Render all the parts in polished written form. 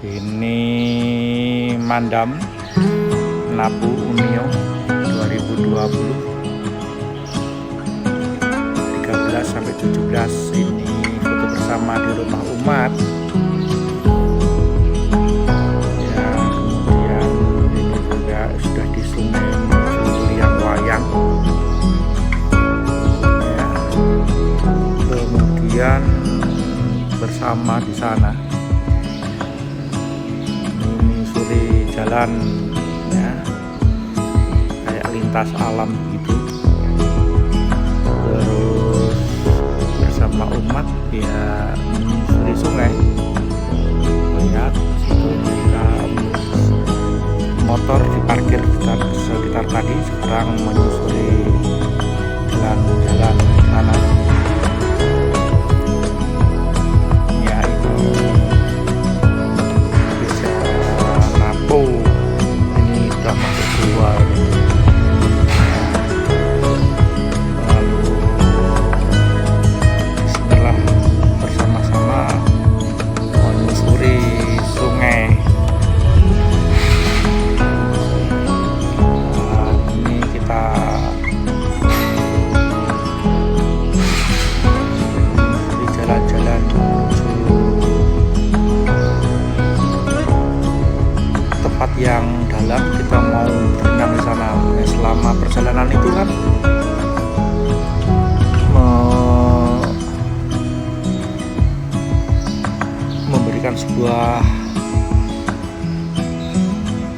Ini Mandam Napu Unio 2020 13 sampai 17. Ini foto bersama di rumah umat. Ya, kemudian ini juga sudah di Sungai Liang Wayang. Ya, kemudian bersama di sana menyusuri jalan, ya, kayak lintas alam gitu. Terus bersama umat ya menyusuri sungai. Lihat situ kita motor diparkir sekitar tadi, sekarang menyusuri jalan-jalan sana. Ya itu bisa Napo. Ini udah masuk gua ini. Yang dalam, kita mau berenang di sana. Selama perjalanan itu kan memberikan sebuah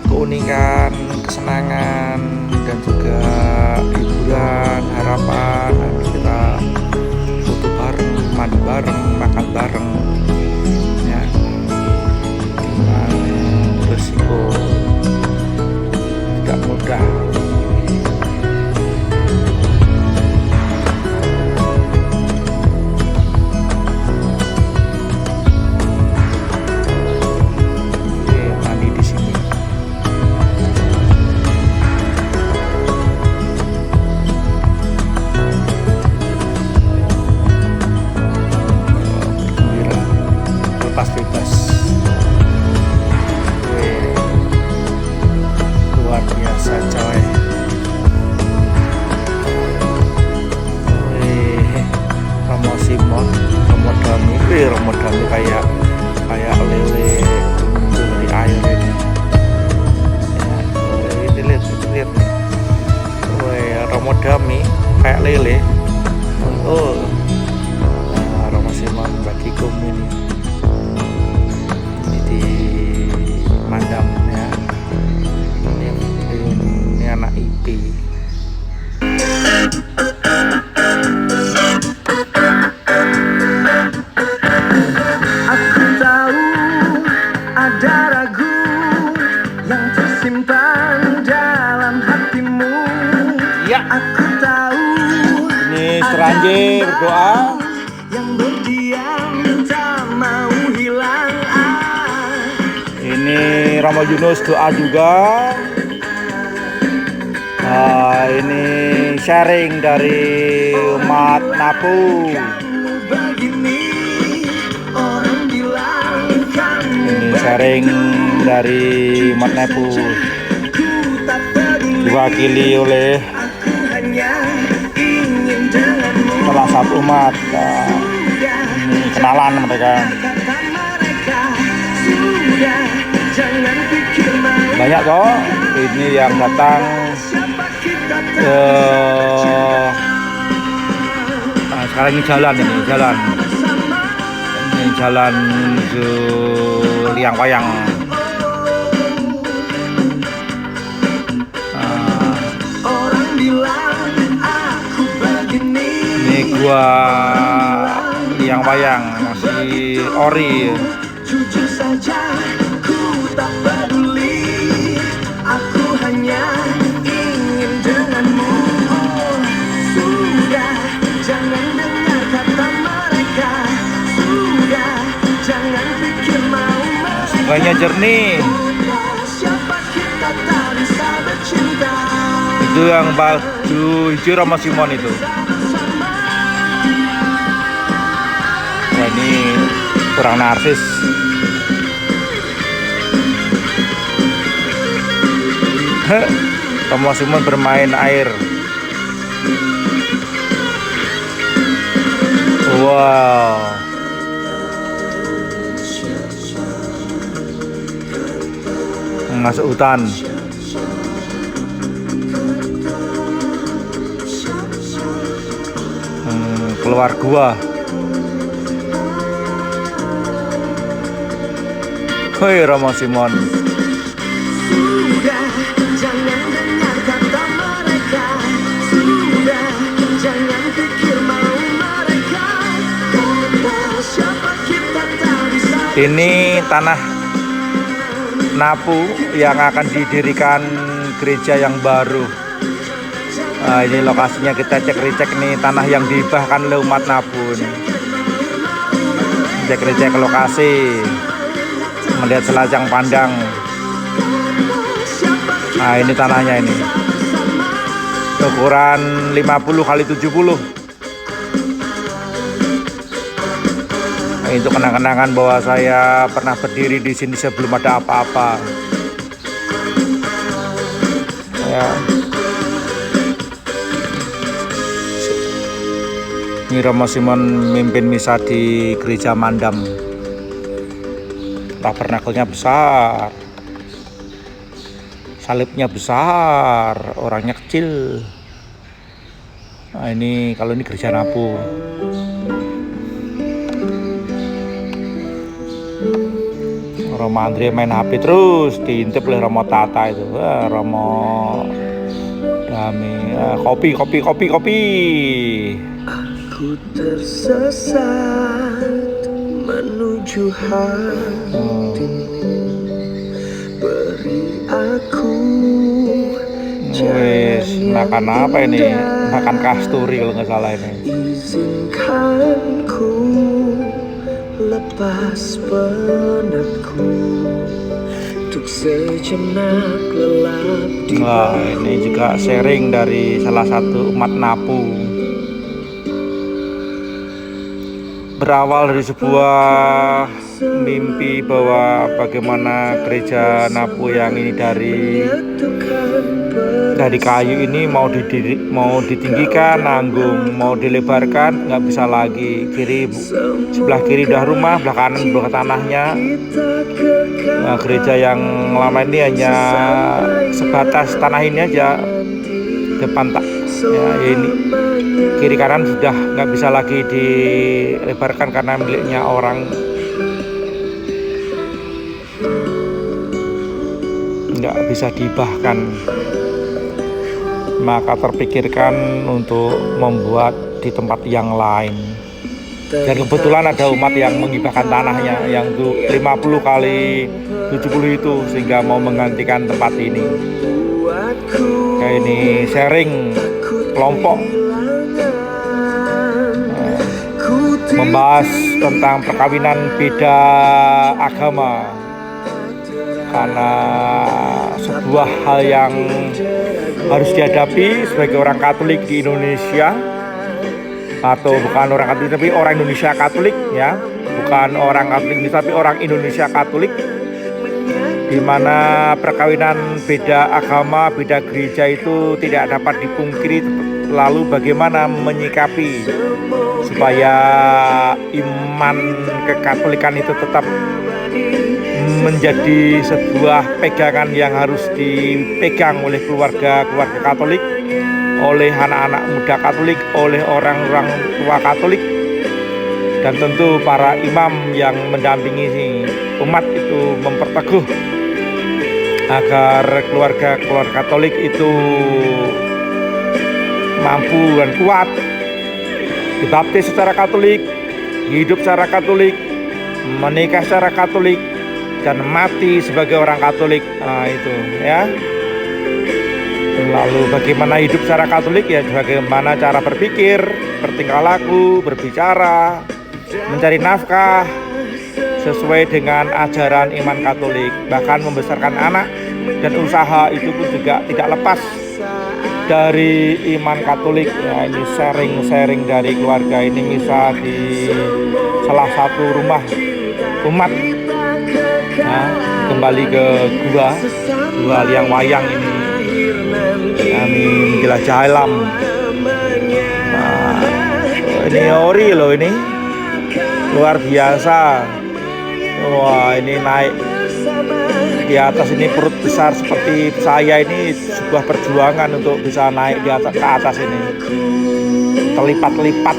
keunikan, kesenangan, dan juga hiburan, harapan. Kita foto bareng, mandi bareng, makan bareng, ya, dengan resiko tidak mudah. Mandi di sini. Bebas-bebas. Luar biasa coy. Romo Simon, Romo Dami kayak lele muncul dari air ini. Ya, ini lihat nih. Romo Dami kayak lele. Oh, nah, Romo Simon bagikum ini di Mandam, ya. Ini anak IP. Aku tahu ada ragu yang tersimpan dalam hatimu. Ya. Aku tahu Ini Seranjir berdoa. yang berdiam tak mau hilang. Ini Romo Yunus doa juga. Ini sharing dari umat Napu. Ini sharing dari umat Napu, diwakili oleh salah satu umat. Ini kenalan mereka. Banyak kok ini yang datang ke sekarang ini jalan menuju Liang Wayang. Ini gua Liang Wayang masih ori. Jujur saja ku tak peduli, aku hanya ingin denganmu. Sudah, jangan dengar kata mereka. Sudah, jangan pikir mau. Sungainya jernih. Siapa kita tak bisa bercinta. Itu yang baju hijau Romo Simon itu. Wah, ini kurang narsis. Romo Simon bermain air. Wow. Masuk hutan. Keluar gua. Hoi Romo Simon. Sudah, jangan dengar kata mereka. Sudah, jangan pikir mau mereka. Kata siapa kita tak bisa. Ini tanah Napu yang akan didirikan gereja yang baru. Nah, ini lokasinya, kita cek-recek nih tanah yang dihibahkan oleh umat Napu nih. Cek-recek lokasi, melihat selajang pandang. Nah, ini tanahnya ini. Ukuran 50 kali 70. Nah, itu kenang-kenangan bahwa saya pernah berdiri di sini sebelum ada apa-apa. Ya. Ini Romo Simon mimpin misa di gereja Mandam. Tabernakelnya besar, salibnya besar, orangnya kecil. Nah, ini kalau ini gereja Napu. Romo Andre main HP terus, diintip oleh Romo Tata itu. Romo Dami, kopi. Aku tersesat menuju hatimu. Beri aku Wes, makan apa ini? Makan kasturi kalau nggak salah ini. izinkan ku lepas penatku untuk sejenak lelap di Wah, ini juga sharing dari salah satu umat Napu. Berawal dari sebuah mimpi bahwa bagaimana gereja Napu yang ini dari kayu ini mau ditinggikan, nanggung, mau dilebarkan nggak bisa lagi. Sebelah kiri udah rumah, sebelah kanan sebelah tanahnya. Nah, gereja yang lama ini hanya sebatas tanah ini aja, depan tak ya, ini kiri kanan sudah nggak bisa lagi dilebarkan karena miliknya orang. Nggak bisa dihibahkan, maka terpikirkan untuk membuat di tempat yang lain. Dan kebetulan ada umat yang menghibahkan tanahnya yang itu 50 kali 70 itu, sehingga mau menggantikan tempat ini. Kayak ini sharing kelompok membahas tentang perkawinan beda agama, karena sebuah hal yang harus dihadapi sebagai orang Katolik di Indonesia, atau bukan orang Katolik tapi orang Indonesia Katolik ya, bukan orang Katolik tapi orang Indonesia Katolik, di mana perkawinan beda agama, beda gereja itu tidak dapat dipungkiri. Lalu bagaimana menyikapi supaya iman kekatolikan itu tetap menjadi sebuah pegangan yang harus dipegang oleh keluarga Katolik, oleh anak-anak muda Katolik, oleh orang-orang tua Katolik, dan tentu para imam yang mendampingi umat itu memperteguh agar keluarga Katolik itu mampu dan kuat, dibaptis secara Katolik, hidup secara Katolik, menikah secara Katolik, dan mati sebagai orang Katolik. Nah, itu ya. Lalu bagaimana hidup secara Katolik ya, bagaimana cara berpikir, bertingkah laku, berbicara, mencari nafkah sesuai dengan ajaran iman Katolik. Bahkan membesarkan anak dan usaha itu pun juga tidak lepas dari iman Katolik. Ya, ini sharing dari keluarga ini misa di salah satu rumah umat kembali ke gua Liang Wayang ini. Kami menjelajah alam. Ini ori loh, ini luar biasa. Wah, ini naik di atas ini, perut besar seperti saya ini sebuah perjuangan untuk bisa naik di atas, ke atas ini, terlipat-lipat.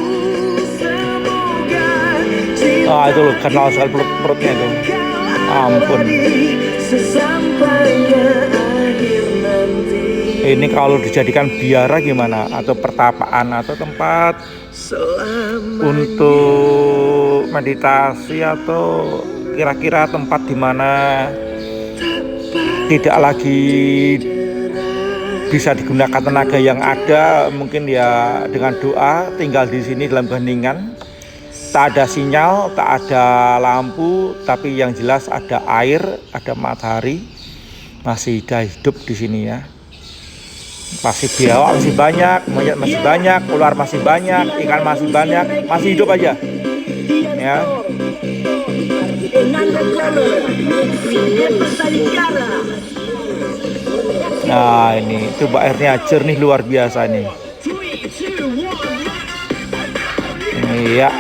Itu loh, kenal sekali perutnya itu. Ampun. Ini kalau dijadikan biara gimana? Atau pertapaan atau tempat untuk meditasi, atau kira-kira tempat di mana tidak lagi bisa digunakan tenaga yang ada, mungkin ya dengan doa tinggal di sini dalam keheningan. Tak ada sinyal, tak ada lampu, tapi yang jelas ada air, ada matahari, masih hidup di sini ya. Masih biawak masih banyak, monyet masih banyak, ular masih banyak, ikan masih banyak, masih hidup aja. Ya. Nah, ini coba airnya jernih luar biasa nih. Iya.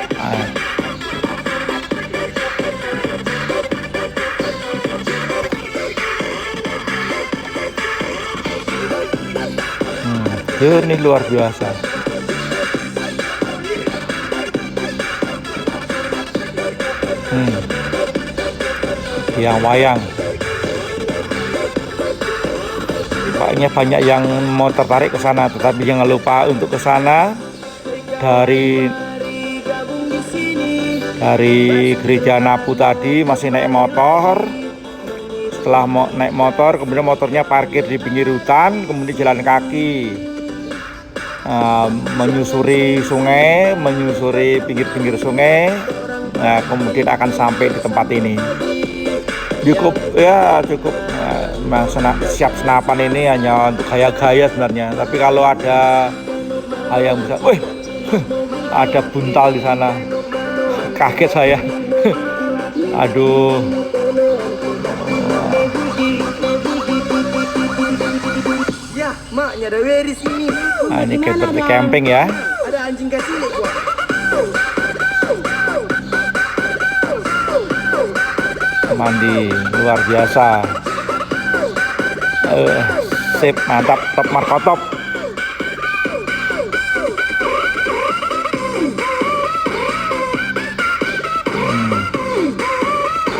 Jernih luar biasa. Liang Wayang. Kayaknya banyak yang mau tertarik ke sana, tetapi jangan lupa untuk ke sana dari gereja Napu tadi masih naik motor. Setelah naik motor, kemudian motornya parkir di pinggir hutan, kemudian jalan kaki, menyusuri sungai, menyusuri pinggir-pinggir sungai. Nah, kemudian akan sampai di tempat ini. Cukup ya, cukup. Memang siap senapan ini hanya untuk gaya-gaya sebenarnya. Tapi kalau ada hal yang bisa, wih, ada buntal di sana. Kaget saya. Aduh. Ya, maknya ada di sini. Nah, ini seperti camping ya. Ada anjing kecil gua. Mandi luar biasa. Sip, mantap, top markotop.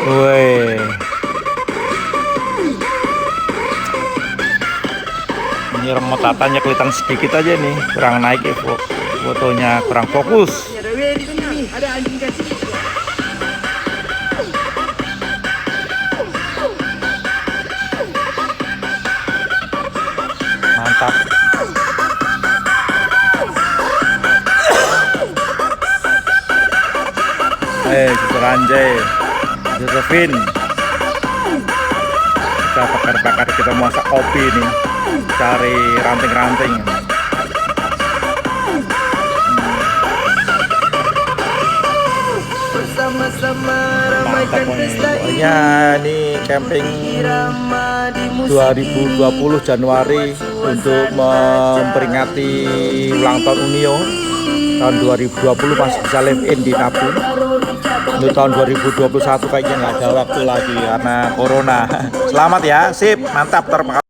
Woi. Ini remote tatanya kelihatan sedikit aja nih, kurang naik ya, fotonya kurang fokus. Ada anjing kecil. Mantap. Suster Anjay, Josephine. Kita bakar-bakar, kita masak kopi nih, cari ranting-ranting. Mantap nih. Pokoknya ini camping 2020 Januari untuk memperingati ulang tahun Unio tahun 2020, masih bisa live in di Napu. Untuk tahun 2021 kayaknya nggak ada waktu lagi karena corona. Selamat ya, sip, mantap, terima kasih.